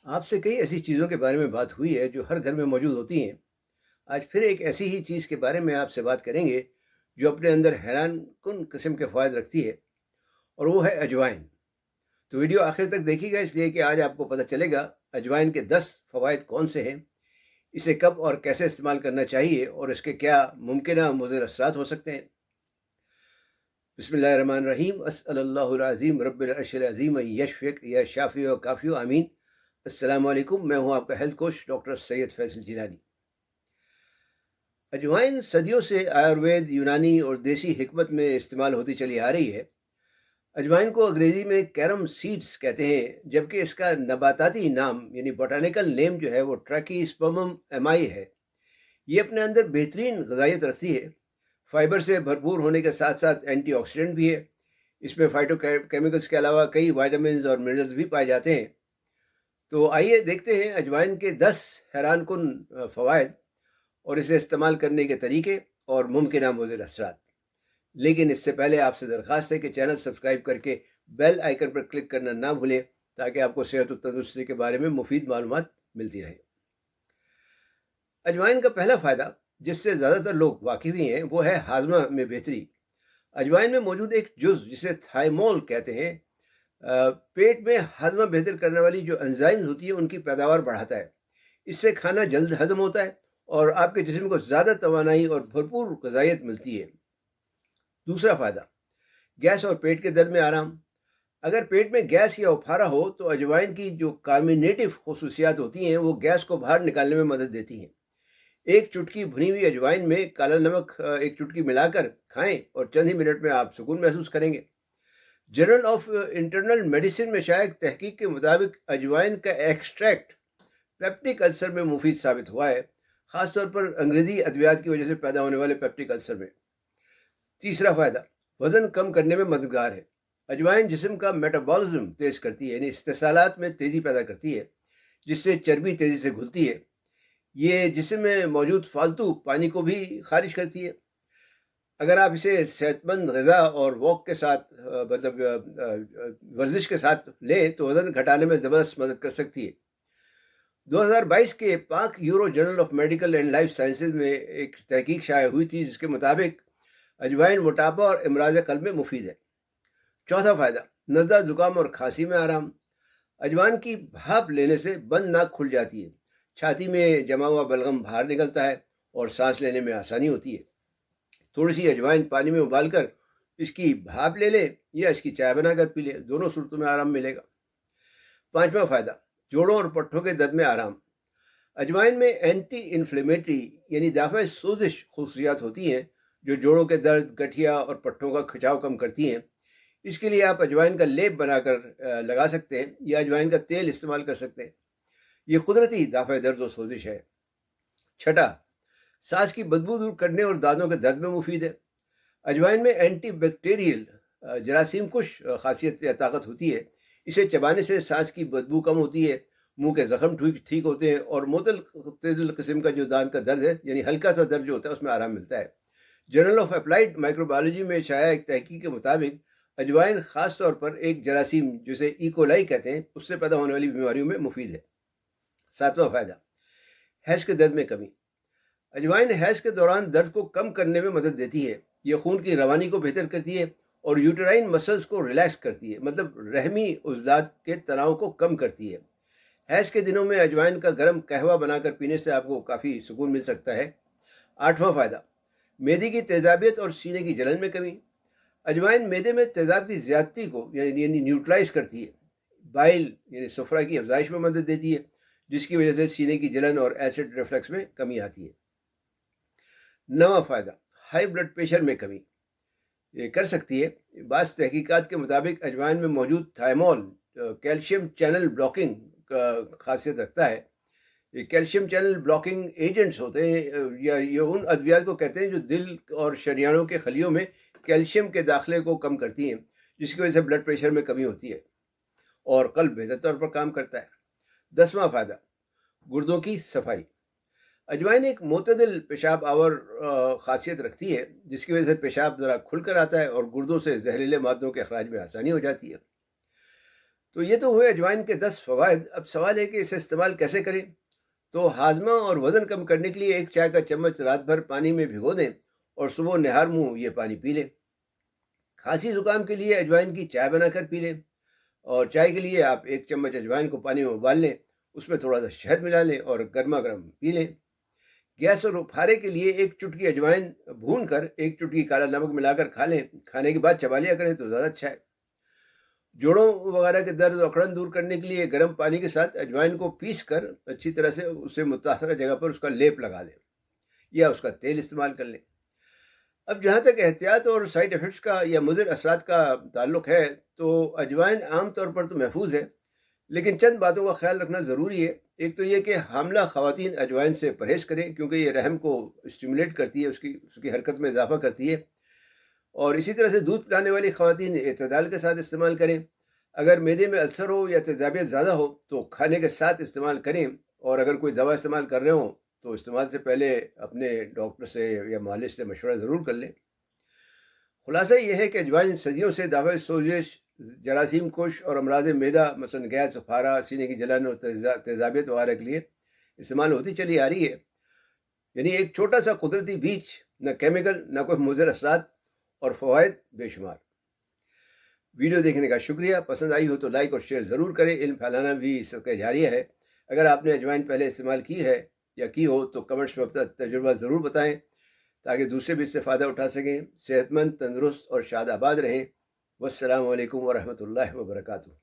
آپ سے کئی ایسی چیزوں کے بارے میں بات ہوئی ہے جو ہر گھر میں موجود ہوتی ہیں۔ آج پھر ایک ایسی ہی چیز کے بارے میں آپ سے بات کریں گے جو اپنے اندر حیران کن قسم کے فوائد رکھتی ہے، اور وہ ہے اجوائن۔ تو ویڈیو آخر تک دیکھیے گا، اس لیے کہ آج آپ کو پتہ چلے گا اجوائن کے 10 فوائد کون سے ہیں، اسے کب اور کیسے استعمال کرنا چاہیے، اور اس کے کیا ممکنہ مضر اثرات ہو سکتے ہیں۔ بسم اللہ الرحمن الرحیم۔ اسأل اللہ العظیم رب العرش العظیم ان یشفق یا شافی و کافی و امین۔ السلام علیکم، میں ہوں آپ کا ہیلتھ کوچ ڈاکٹر سید فیصل جیلانی۔ اجوائن صدیوں سے آیوروید، یونانی اور دیسی حکمت میں استعمال ہوتی چلی آ رہی ہے۔ اجوائن کو انگریزی میں کیرم سیڈز کہتے ہیں، جبکہ اس کا نباتاتی نام یعنی بوٹانیکل نیم جو ہے وہ ٹریکیسپرمم ایمائی ہے۔ یہ اپنے اندر بہترین غذائیت رکھتی ہے، فائبر سے بھرپور ہونے کے ساتھ ساتھ اینٹی آکسیڈنٹ بھی ہے۔ اس میں فائٹو کیمیکلز کے علاوہ کئی وائٹامنز اور منرلز بھی پائے جاتے ہیں۔ تو آئیے دیکھتے ہیں اجوائن کے 10 حیران کن فوائد اور اسے استعمال کرنے کے طریقے اور ممکنہ مضر اثرات۔ لیکن اس سے پہلے آپ سے درخواست ہے کہ چینل سبسکرائب کر کے بیل آئیکن پر کلک کرنا نہ بھولیں، تاکہ آپ کو صحت و تندرستی کے بارے میں مفید معلومات ملتی رہیں۔ اجوائن کا پہلا فائدہ، جس سے زیادہ تر لوگ واقف ہی ہیں، وہ ہے ہاضمہ میں بہتری۔ اجوائن میں موجود ایک جز جسے تھائمول کہتے ہیں، پیٹ میں ہاضمہ بہتر کرنے والی جو انزائمز ہوتی ہیں ان کی پیداوار بڑھاتا ہے۔ اس سے کھانا جلد ہضم ہوتا ہے اور آپ کے جسم کو زیادہ توانائی اور بھرپور غذائیت ملتی ہے۔ دوسرا فائدہ، گیس اور پیٹ کے درد میں آرام۔ اگر پیٹ میں گیس یا افارہ ہو تو اجوائن کی جو کارمینیٹو خصوصیات ہوتی ہیں وہ گیس کو باہر نکالنے میں مدد دیتی ہیں۔ ایک چٹکی بھنی ہوئی اجوائن میں کالا نمک ایک چٹکی ملا کر کھائیں اور چند ہی منٹ میں آپ سکون محسوس کریں گے۔ جرنل آف انٹرنل میڈیسن میں شائع تحقیق کے مطابق اجوائن کا ایکسٹریکٹ پیپٹک السر میں مفید ثابت ہوا ہے، خاص طور پر انگریزی ادویات کی وجہ سے پیدا ہونے والے پیپٹک السر میں۔ تیسرا فائدہ، وزن کم کرنے میں مددگار ہے۔ اجوائن جسم کا میٹابولزم تیز کرتی ہے، یعنی استحصالات میں تیزی پیدا کرتی ہے، جس سے چربی تیزی سے گھلتی ہے۔ یہ جسم میں موجود فالتو پانی کو بھی خارج کرتی ہے۔ اگر آپ اسے صحت مند غذا اور واک کے ساتھ ورزش کے ساتھ لیں تو وزن گھٹانے میں زبردست مدد کر سکتی ہے۔ 2022 کے Pak Euro journal of medical and life sciences میں ایک تحقیق شائع ہوئی تھی، جس کے مطابق اجوائن موٹاپا اور امراض قلب میں مفید ہے۔ چوتھا فائدہ، نزلہ، زکام اور کھانسی میں آرام۔ اجوائن کی بھاپ لینے سے بند ناک کھل جاتی ہے، چھاتی میں جمع ہوا بلغم باہر نکلتا ہے اور سانس لینے میں آسانی ہوتی ہے۔ تھوڑی سی اجوائن پانی میں ابال کر اس کی بھاپ لے لیں یا اس کی چائے بنا کر پی لیں، دونوں صورتوں میں آرام ملے گا۔ پانچواں فائدہ، جوڑوں اور پٹھوں کے درد میں آرام۔ اجوائن میں اینٹی انفلیمیٹری یعنی دافع سوزش خصوصیات ہوتی ہیں، جو جوڑوں کے درد، گٹھیا اور پٹھوں کا کھچاؤ کم کرتی ہیں۔ اس کے لیے آپ اجوائن کا لیپ بنا کر لگا سکتے ہیں یا اجوائن کا تیل استعمال کر سکتے ہیں۔ یہ قدرتی دافع درد و سوزش ہے۔ چھٹا، سانس کی بدبو دور کرنے اور دانتوں کے درد میں مفید ہے۔ اجوائن میں اینٹی بیکٹیریل جراثیم کش خاصیت یا طاقت ہوتی ہے۔ اسے چبانے سے سانس کی بدبو کم ہوتی ہے، منہ کے زخم ٹھیک ہوتے ہیں اور معتدل قسم کا جو دانت کا درد ہے، یعنی ہلکا سا درد جو ہوتا ہے، اس میں آرام ملتا ہے۔ جرنل آف اپلائیڈ مائکروبیولوجی میں شائع ایک تحقیق کے مطابق اجوائن خاص طور پر ایک جراثیم جسے ایکولائی کہتے ہیں، اس سے پیدا ہونے والی بیماریوں میں مفید ہے۔ ساتواں فائدہ، حیض کے درد میں کمی۔ اجوائن حیض کے دوران درد کو کم کرنے میں مدد دیتی ہے۔ یہ خون کی روانی کو بہتر کرتی ہے اور یوٹرائن مسلز کو ریلیکس کرتی ہے، مطلب رحمی عضلات کے تناؤ کو کم کرتی ہے۔ حیض کے دنوں میں اجوائن کا گرم قہوہ بنا کر پینے سے آپ کو کافی سکون مل سکتا ہے۔ آٹھواں فائدہ، معدے کی تیزابیت اور سینے کی جلن میں کمی۔ اجوائن معدے میں تیزاب کی زیادتی کو یعنی نیوٹرلائز کرتی ہے، بائل یعنی سفرہ کی افزائش میں مدد دیتی ہے، جس کی وجہ سے سینے کی جلن اور ایسڈ ریفلکس میں کمی آتی ہے۔ نواں فائدہ، ہائی بلڈ پریشر میں کمی یہ کر سکتی ہے۔ بعض تحقیقات کے مطابق اجوائن میں موجود تھائمول کیلشیم چینل بلاکنگ کا خاصیت رکھتا ہے۔ یہ کیلشیم چینل بلاکنگ ایجنٹس ہوتے ہیں، یا یہ ان ادویات کو کہتے ہیں جو دل اور شریانوں کے خلیوں میں کیلشیم کے داخلے کو کم کرتی ہیں، جس کی وجہ سے بلڈ پریشر میں کمی ہوتی ہے اور قلب بہتر طور پر کام کرتا ہے۔ 10واں فائدہ، گردوں کی صفائی۔ اجوائن ایک معتدل پیشاب آور خاصیت رکھتی ہے، جس کی وجہ سے پیشاب ذرا کھل کر آتا ہے اور گردوں سے زہریلے مادوں کے اخراج میں آسانی ہو جاتی ہے۔ تو یہ تو ہوئے اجوائن کے 10 فوائد. اب سوال ہے کہ اسے استعمال کیسے کریں. تو ہاضمہ اور وزن کم کرنے کے لیے 1 چائے کا چمچ رات بھر پانی میں بھگو دیں اور صبح نہار منہ یہ پانی پی لیں. کھانسی زکام کے لیے اجوائن کی چائے بنا کر پی لیں، اور چائے کے لیے آپ 1 چمچ اجوائن کو پانی میں ابال لیں، اس میں تھوڑا سا شہد ملا لیں اور گرما گرم پی لیں. گیس اور پھارے کے لیے 1 چٹکی اجوائن بھون کر 1 چٹکی کالا نمک ملا کر کھا لیں. کھانے کے بعد چبا لیا کریں تو زیادہ اچھا ہے. جوڑوں وغیرہ کے درد اور اکڑن دور کرنے کے لیے گرم پانی کے ساتھ اجوائن کو پیس کر اچھی طرح سے اسے متاثرہ جگہ پر اس کا لیپ لگا لیں یا اس کا تیل استعمال کر لیں. اب جہاں تک احتیاط اور سائیڈ ایفیکٹس کا یا مضر اثرات کا تعلق ہے، تو اجوائن عام طور پر تو محفوظ ہے، لیکن چند باتوں کا خیال رکھنا ضروری ہے. ایک تو یہ کہ حاملہ خواتین اجوائن سے پرہیز کریں، کیونکہ یہ رحم کو اسٹیمولیٹ کرتی ہے، اس کی حرکت میں اضافہ کرتی ہے. اور اسی طرح سے دودھ پلانے والی خواتین اعتدال کے ساتھ استعمال کریں. اگر معدے میں السر ہو یا تیزابیت زیادہ ہو تو کھانے کے ساتھ استعمال کریں، اور اگر کوئی دوا استعمال کر رہے ہوں تو استعمال سے پہلے اپنے ڈاکٹر سے یا مالج سے مشورہ ضرور کر لیں. خلاصہ یہ ہے کہ اجوائن صدیوں سے دافع سوزش، جراثیم کش اور امراض معدہ مثلاً گیس، پھارا، سینے کی جلن اور تیزابیت وغیرہ کے لیے استعمال ہوتی چلی آ رہی ہے. یعنی ایک چھوٹا سا قدرتی بیج، نہ کیمیکل، نہ کوئی مضر اثرات، اور فوائد بے شمار. ویڈیو دیکھنے کا شکریہ. پسند آئی ہو تو لائک اور شیئر ضرور کریں. علم پھیلانا بھی صدقہ جاریہ ہے. اگر آپ نے اجوائن پہلے استعمال کی ہے یا کی ہو تو کمنٹس میں اپنا تجربہ ضرور بتائیں، تاکہ دوسرے بھی اس سے فائدہ اٹھا سکیں. صحت مند، تندرست اور شاد آباد رہیں. والسلام علیکم ورحمۃ اللہ وبرکاتہ.